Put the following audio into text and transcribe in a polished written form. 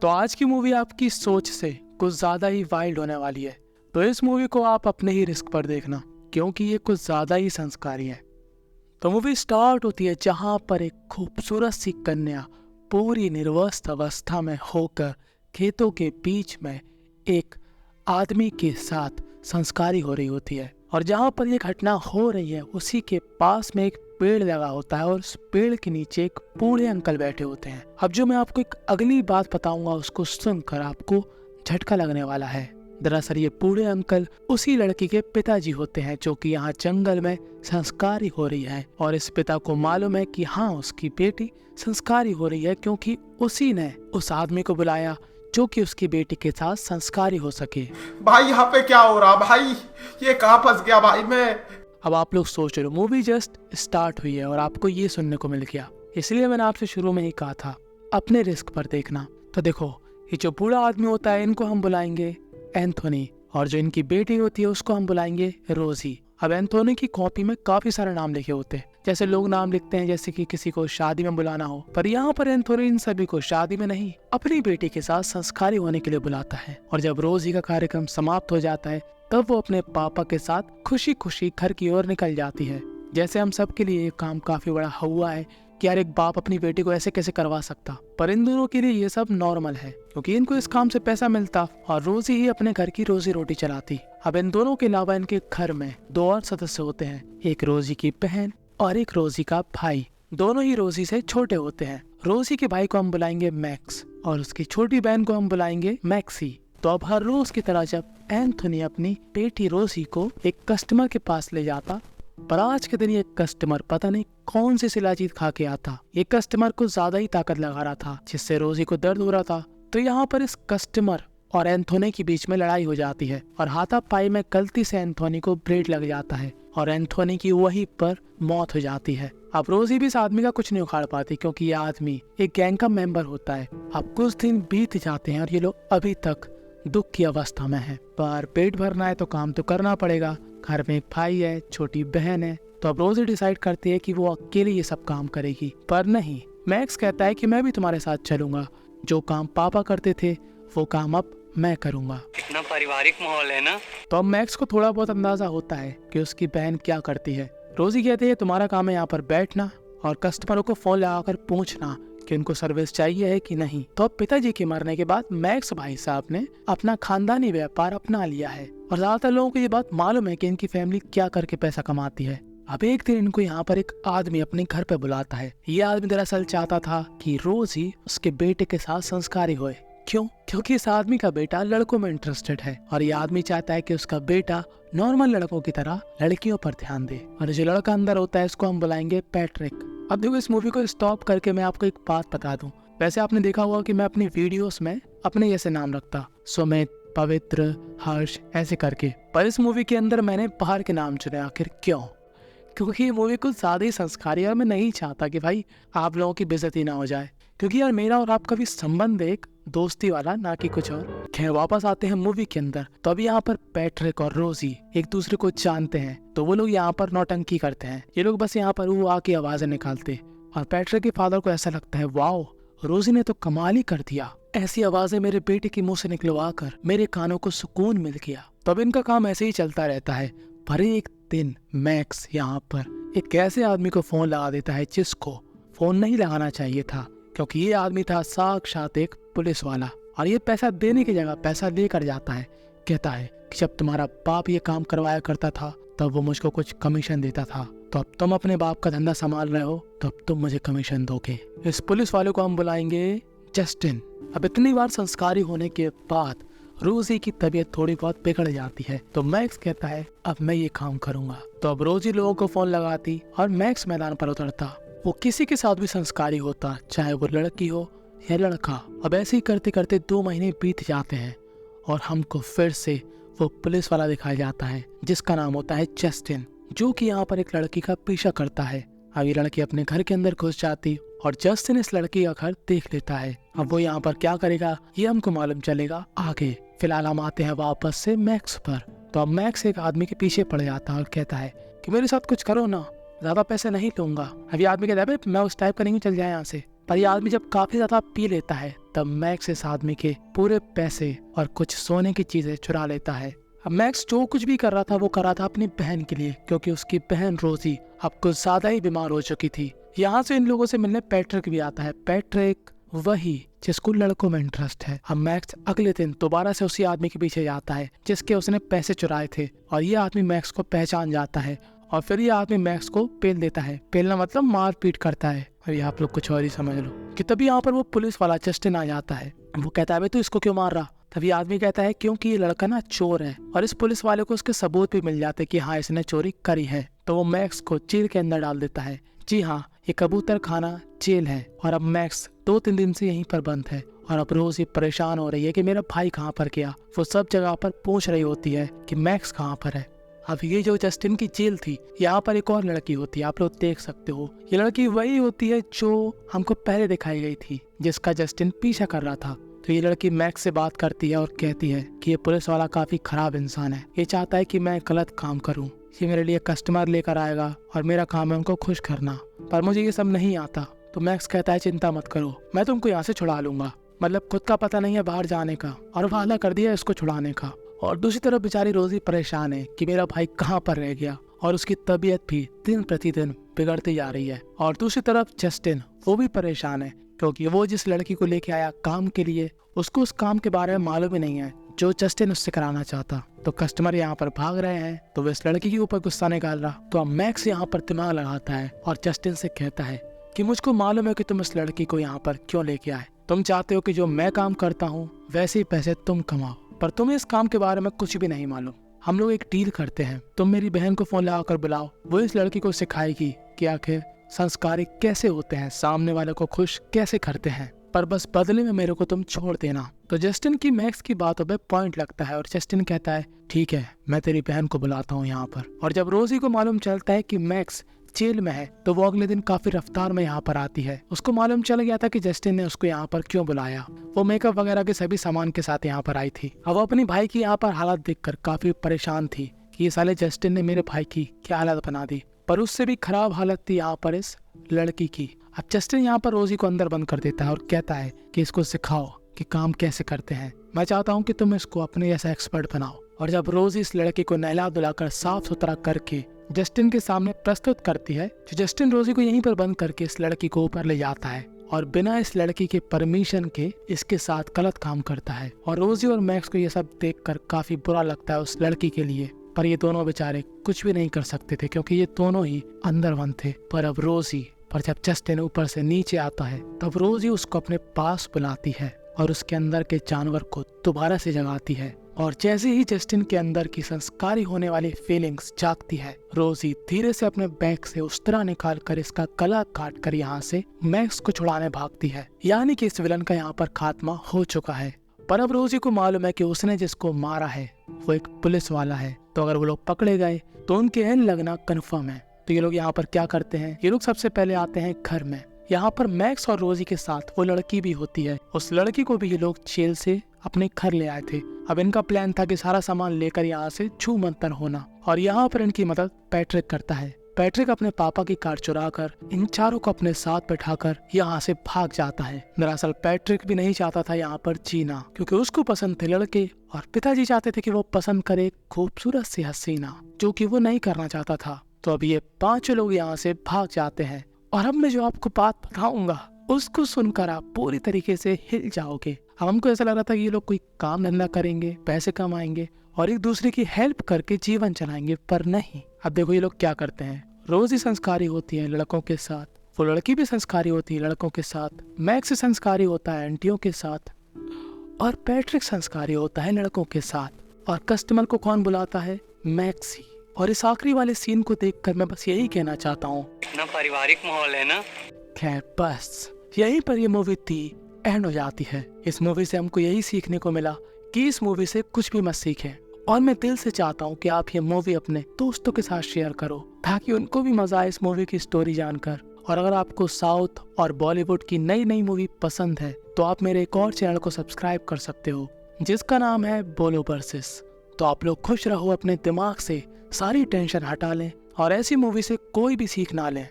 तो आज की मूवी आपकी सोच से कुछ ज्यादा ही वाइल्ड होने वाली है, तो इस मूवी को आप अपने ही रिस्क पर देखना, क्योंकि ये कुछ ज्यादा ही संस्कारी है। तो मूवी स्टार्ट होती है जहां पर एक खूबसूरत सी कन्या पूरी निर्वस्त अवस्था में होकर खेतों के बीच में एक आदमी के साथ संस्कारी हो रही होती है। और जहां पर ये घटना हो रही है उसी के पास में एक पेड़ लगा होता है और उस पेड़ के नीचे एक बूढ़े अंकल बैठे होते हैं। अब जो मैं आपको एक अगली बात बताऊंगा उसको सुनकर आपको झटका लगने वाला है। दरअसल ये बूढ़े अंकल उसी लड़की के पिताजी होते हैं जो कि यहाँ जंगल में संस्कारी हो रही है। और इस पिता को मालूम है कि हाँ, उसकी बेटी संस्कारी हो रही है, क्योंकि उसी ने उस आदमी को बुलाया जो कि उसकी बेटी के साथ संस्कारी हो सके। भाई यहाँ पे क्या हो रहा भाई, ये कहाँ फंस गया भाई मैं। अब आप लोग सोच रहे हो मूवी जस्ट स्टार्ट हुई है और आपको ये सुनने को मिल गया, इसलिए मैंने आपसे शुरू में ही कहा था अपने रिस्क पर देखना। तो देखो, ये जो बूढ़ा आदमी होता है इनको हम बुलाएंगे एंथोनी, और जो इनकी बेटी होती है उसको हम बुलाएंगे रोजी। अब एंथोनी की कॉपी में काफी सारे नाम लिखे होते हैं, जैसे लोग नाम लिखते हैं जैसे कि किसी को शादी में बुलाना हो, पर यहाँ पर एंथोनी इन सभी को शादी में नहीं, अपनी बेटी के साथ संस्कारी होने के लिए बुलाता है। और जब रोजी का कार्यक्रम समाप्त हो जाता है तब वो अपने पापा के साथ खुशी खुशी घर की ओर निकल जाती है। जैसे हम सब के लिए ये काम काफी बड़ा हुआ है कि यार एक बाप अपनी बेटी को ऐसे कैसे करवा सकता, पर इन दोनों के लिए ये सब नॉर्मल है क्योंकि इनको इस काम से पैसा मिलता और रोजी ही अपने घर की रोजी रोटी चलाती। अब इन दोनों के अलावा इनके घर में दो और सदस्य होते हैं, एक रोजी की बहन और एक रोजी का भाई। दोनों ही रोजी से छोटे होते हैं। रोजी के भाई को हम बुलाएंगे मैक्स और उसकी छोटी बहन को हम बुलाएंगे मैक्सी। तो अब हर रोज की तरह जब एंथोनी अपनी बेटी रोजी को एक कस्टमर के पास ले जाता, पर आज के दिन ये कस्टमर पता नहीं कौन सी शिलाजीत खा के आता। ये कस्टमर को ज्यादा ही ताकत लगा रहा था जिससे रोजी को दर्द हो रहा था। तो यहाँ पर इस कस्टमर और एंथोनी के बीच में लड़ाई हो जाती है और हाथापाई में गलती से एंथोनी को ब्लेड लग जाता है और एंथोनी की वहीं पर मौत हो जाती है। अब रोजी भी इस आदमी का कुछ नहीं उखाड़ पाती क्योंकि ये आदमी एक गैंग का मेंबर होता है। अब कुछ दिन बीत जाते हैं और ये लोग अभी तक दुख की अवस्था में है, पर पेट भरना है तो काम तो करना पड़ेगा। घर में एक भाई है, छोटी बहन है, तो अब रोजी डिसाइड करती है कि वो अकेले ये सब काम करेगी। पर नहीं, मैक्स कहता है कि मैं भी तुम्हारे साथ चलूंगा, जो काम पापा करते थे वो काम अब मैं करूंगा। कितना पारिवारिक माहौल है ना। तो अब मैक्स को थोड़ा बहुत अंदाजा होता है कि उसकी बहन क्या करती है। रोजी कहती है तुम्हारा काम है यहाँ पर बैठना और कस्टमरों को फोन लगाकर पूछना कि उनको सर्विस चाहिए है कि नहीं। तो अब पिताजी के मरने के बाद मैक्स भाई साहब ने अपना खानदानी व्यापार अपना लिया है और ज्यादातर लोगों को ये बात मालूम है कि इनकी फैमिली क्या करके पैसा कमाती है। अब एक दिन इनको यहाँ पर एक आदमी अपने घर पे बुलाता है। ये आदमी दरअसल चाहता था कि रोजी उसके बेटे के साथ संस्कारी होए। क्यों? क्योंकि इस आदमी का बेटा लड़कों में इंटरेस्टेड है और ये आदमी चाहता है कि उसका बेटा नॉर्मल लड़कों की तरह लड़कियों पर ध्यान दे। और जो लड़का अंदर होता है इसको हम बुलाएंगे पैट्रिक। अब देखो, इस मूवी को स्टॉप करके मैं आपको एक बात बता दूं। वैसे आपने देखा होगा कि मैं अपनी वीडियोस में अपने जैसे नाम रखता, सुमित, पवित्र, हर्ष ऐसे करके, पर इस मूवी के अंदर मैंने बाहर के नाम चुने। आखिर क्यों? क्योंकि ये मूवी कुछ ज्यादा ही संस्कारी है और मैं नहीं चाहता कि भाई आप लोगों की बेइज्जती ना हो जाए, क्योंकि यार मेरा और आपका भी संबंध एक दोस्ती वाला, ना कि कुछ और। खैर वापस आते हैं मूवी के अंदर। तो अभी यहाँ पर पैट्रिक और रोजी एक दूसरे को जानते हैं, तो वो लोग यहाँ पर नौटंकी करते हैं। ये लोग बस यहाँ पर वो आके आवाजें निकालते और पैट्रिक के फादर को ऐसा लगता है वाओ, रोजी ने तो कमाल ही कर दिया, ऐसी आवाजें मेरे बेटे की मुंह से निकलवा कर मेरे कानों को सुकून मिल गया। तब इनका काम ऐसे ही चलता रहता है। पर एक दिन मैक्स यहाँ पर एक ऐसे आदमी को फोन लगा देता है जिसको फोन नहीं लगाना चाहिए था, क्योंकि ये आदमी था साक्षात एक पुलिस वाला। और ये पैसा देने की जगह पैसा लेकर जाता है। कहता है कि जब तुम्हारा बाप ये काम करवाया करता था तब वो मुझको कुछ कमीशन देता था, तो अब तुम अपने बाप का धंधा संभाल रहे हो तो अब तुम मुझे कमीशन दोगे। इस पुलिस वाले को हम बुलाएंगे जस्टिन। अब इतनी बार संस्कारी होने के बाद रोजी की तबीयत थोड़ी बहुत बिगड़ जाती है, तो मैक्स कहता है अब मैं ये काम करूंगा। तो अब रोजी लोगों को फोन लगाती और मैक्स मैदान पर उतरता। वो किसी के साथ भी संस्कारी होता, चाहे वो लड़की हो या लड़का। अब ऐसे ही करते करते 2 महीने बीत जाते हैं और हमको फिर से वो पुलिस वाला दिखाया जाता है जिसका नाम होता है जस्टिन, जो कि यहाँ पर एक लड़की का पीछा करता है। अब ये लड़की अपने घर के अंदर घुस जाती और जस्टिन इस लड़की का घर देख लेता है। अब वो यहाँ पर क्या करेगा ये हमको मालूम चलेगा आगे। फिलहाल हम आते हैं वापस से मैक्स पर। तो अब मैक्स एक आदमी के पीछे पड़ जाता है और कहता है कि मेरे साथ कुछ करो ना, ज्यादा पैसे नहीं लूंगा। अब ये आदमी कहता है मैं उस टाइप का नहीं, चल जाए यहाँ से। पर यह आदमी जब काफी ज्यादा पी लेता है तब मैक्स इस आदमी के पूरे पैसे और कुछ सोने की चीजें चुरा लेता है। अब मैक्स जो कुछ भी कर रहा था वो कर रहा था अपनी बहन के लिए, क्योंकि उसकी बहन रोजी अब कुछ ज्यादा ही बीमार हो चुकी थी। यहाँ से इन लोगों से मिलने पैट्रिक भी आता है। पैट्रिक वही जिसको लड़कों में इंटरेस्ट है। अब मैक्स अगले दिन दोबारा से उसी आदमी के पीछे जाता है जिसके उसने पैसे चुराए थे, और ये आदमी मैक्स को पहचान जाता है और फिर ये आदमी मैक्स को पेल देता है। पेलना मतलब मार पीट करता है। अभी आप लोग कुछ और ही समझ लो कि तभी यहाँ पर वो पुलिस वाला जस्टिन आ जाता है। वो कहता है तू इसको क्यों मार रहा? तभी आदमी कहता है क्योंकि ये लड़का ना चोर है, और इस पुलिस वाले को उसके सबूत भी मिल जाते कि हाँ इसने चोरी करी है। तो वो मैक्स को जेल के अंदर डाल देता है। जी हाँ, ये कबूतर खाना जेल है, और अब मैक्स 2-3 दिन से यहीं पर बंद है। और अब रोज ये परेशान हो रही है कि मेरा भाई कहाँ पर गया। वो सब जगह पर पूछ रही होती है कि मैक्स कहाँ पर है। अब ये जो जस्टिन की जेल थी, यहाँ पर एक और लड़की होती है, आप लोग देख सकते हो। ये लड़की वही होती है जो हमको पहले दिखाई गई थी, जिसका जस्टिन पीछा कर रहा था। तो ये लड़की मैक्स से बात करती है और कहती है कि ये पुलिस वाला काफी खराब इंसान है। ये चाहता है कि मैं गलत काम करूं। ये मेरे लिए कस्टमर लेकर आएगा और मेरा काम है उनको खुश करना, पर मुझे ये सब नहीं आता। तो मैक्स कहता है चिंता मत करो, मैं तुमको यहाँ से छुड़ा लूंगा। मतलब खुद का पता नहीं है बाहर जाने का, और वादा कर दिया इसको छुड़ाने का। और दूसरी तरफ बेचारी रोजी परेशान है कि मेरा भाई कहाँ पर रह गया, और उसकी तबीयत भी दिन प्रतिदिन बिगड़ती जा रही है। और दूसरी तरफ जस्टिन, वो भी परेशान है क्योंकि वो जिस लड़की को लेके आया काम के लिए, उसको उस काम के बारे में मालूम ही नहीं है जो जस्टिन उससे कराना चाहता। तो कस्टमर यहाँ पर भाग रहे हैं, तो वो इस लड़की के ऊपर गुस्सा निकाल रहा। तो अब मैक्स यहाँ पर दिमाग लगाता है और जस्टिन से कहता है कि मुझको मालूम है कि तुम इस लड़की को यहाँ पर क्यों लेके आए। तुम चाहते हो कि जो मैं काम करता हूँ वैसे ही पैसे तुम कमाओ, पर तुम्हें इस काम के बारे में कुछ भी नहीं मालूम। हम लोग एक डील करते हैं, तुम मेरी बहन को फोन लगाकर बुलाओ, वो इस लड़की को सिखाएगी कि आखिर संस्कारिक कैसे होते हैं, सामने वाले को खुश कैसे करते हैं, पर बस बदले में मेरे को तुम छोड़ देना। तो जस्टिन की मैक्स की बातों पे पॉइंट लगता है और जस्टिन कहता है ठीक है, मैं तेरी बहन को बुलाता हूँ यहाँ पर। और जब रोजी को मालूम चलता है कि मैक्स जेल में है, तो वो अगले दिन काफी रफ्तार में यहाँ पर आती है। उसको मालूम चल गया था कि जस्टिन ने उसको यहाँ पर क्यों बुलाया। वो मेकअप वगैरह के सभी सामान के साथ यहाँ पर आई थी। अब वो अपनी भाई की यहाँ पर हालत देखकर काफी परेशान थी कि ये साले जस्टिन ने मेरे भाई की क्या हालत बना दी। पर उससे भी खराब हालत थी यहाँ पर इस लड़की की। अब जस्टिन यहाँ पर रोजी को अंदर बंद कर देता है और कहता है कि इसको सिखाओ कि काम कैसे करते हैं। मैं चाहता हूँ कि तुम इसको अपने जैसा एक्सपर्ट बनाओ। और जब रोजी इस लड़की को नहला धुलाकर साफ सुथरा करके जस्टिन के सामने प्रस्तुत करती है, तो जस्टिन रोजी को यहीं पर बंद करके इस लड़की को ऊपर ले जाता है और बिना इस लड़की के परमिशन के इसके साथ गलत काम करता है। और रोजी और मैक्स को ये सब देखकर काफी बुरा लगता है उस लड़की के लिए, पर ये दोनों बेचारे कुछ भी नहीं कर सकते थे क्योंकि ये दोनों ही अंदर बंद थे। पर अब रोजी, पर जब जस्टिन ऊपर से नीचे आता है तब रोजी उसको अपने पास बुलाती है और उसके अंदर के जानवर को दोबारा से जगाती है। और जैसे ही जस्टिन के अंदर की संस्कारी होने वाली फीलिंग्स जागती है, रोजी धीरे से अपने बैग से उस्तरा निकाल कर इसका गला काट कर यहाँ से मैक्स को छुड़ाने भागती है। यानी कि इस विलन का यहाँ पर खात्मा हो चुका है। पर अब रोजी को मालूम है कि उसने जिसको मारा है वो एक पुलिस वाला है, तो अगर वो लोग पकड़े गए तो उनके एन लगना कन्फर्म है। तो ये लोग यहाँ पर क्या करते हैं, ये लोग सबसे पहले आते हैं घर में। यहाँ पर मैक्स और रोजी के साथ वो लड़की भी होती है। उस लड़की को भी ये लोग जेल से अपने घर ले आए थे। अब इनका प्लान था कि सारा सामान लेकर यहाँ से छू मंतर होना, और यहाँ पर इनकी मदद पैट्रिक करता है। पैट्रिक अपने पापा की कार चुराकर इन चारों को अपने साथ बैठाकर यहाँ से भाग जाता है। दरअसल पैट्रिक भी नहीं चाहता था यहाँ पर जीना, क्योंकि उसको पसंद थे लड़के और पिताजी चाहते थे कि वो पसंद करे खूबसूरत सी हसीना, जो कि वो नहीं करना चाहता था। तो अब ये पांचों लोग यहाँ से भाग जाते हैं। और अब मैं जो आपको बात बताऊंगा उसको सुनकर आप पूरी तरीके से हिल जाओगे। अब हमको ऐसा लग रहा था कि ये लोग कोई काम धंधा करेंगे, पैसे कमाएंगे और एक दूसरे की हेल्प करके जीवन चलाएंगे, पर नहीं। अब देखो ये लोग क्या करते हैं। रोजी संस्कारी होती है लड़कों के साथ, वो लड़की भी संस्कारी होती है लड़कों के साथ, मैक्स संस्कारी होता है आंटियों के साथ, और पैट्रिक संस्कारी होता है लड़कों के साथ। और कस्टमर को कौन बुलाता है? मैक्स ही। और इस आखिरी वाले सीन को देखकर मैं बस यही कहना चाहता हूँ, इतना पारिवारिक माहौल है ना। खैर बस यहीं पर ये मूवी थी एंड हो जाती है। इस मूवी से हमको यही सीखने को मिला कि इस मूवी से कुछ भी मत सीखें। और मैं दिल से चाहता हूँ कि आप ये मूवी अपने दोस्तों के साथ शेयर करो ताकि उनको भी मजा आए इस मूवी की स्टोरी जानकर। और अगर आपको साउथ और बॉलीवुड की नई नई मूवी पसंद है तो आप मेरे एक और चैनल को सब्सक्राइब कर सकते हो जिसका नाम है बोलो वर्सेस। तो आप लोग खुश रहो, अपने दिमाग से सारी टेंशन हटा लें और ऐसी मूवी से कोई भी सीख ना लें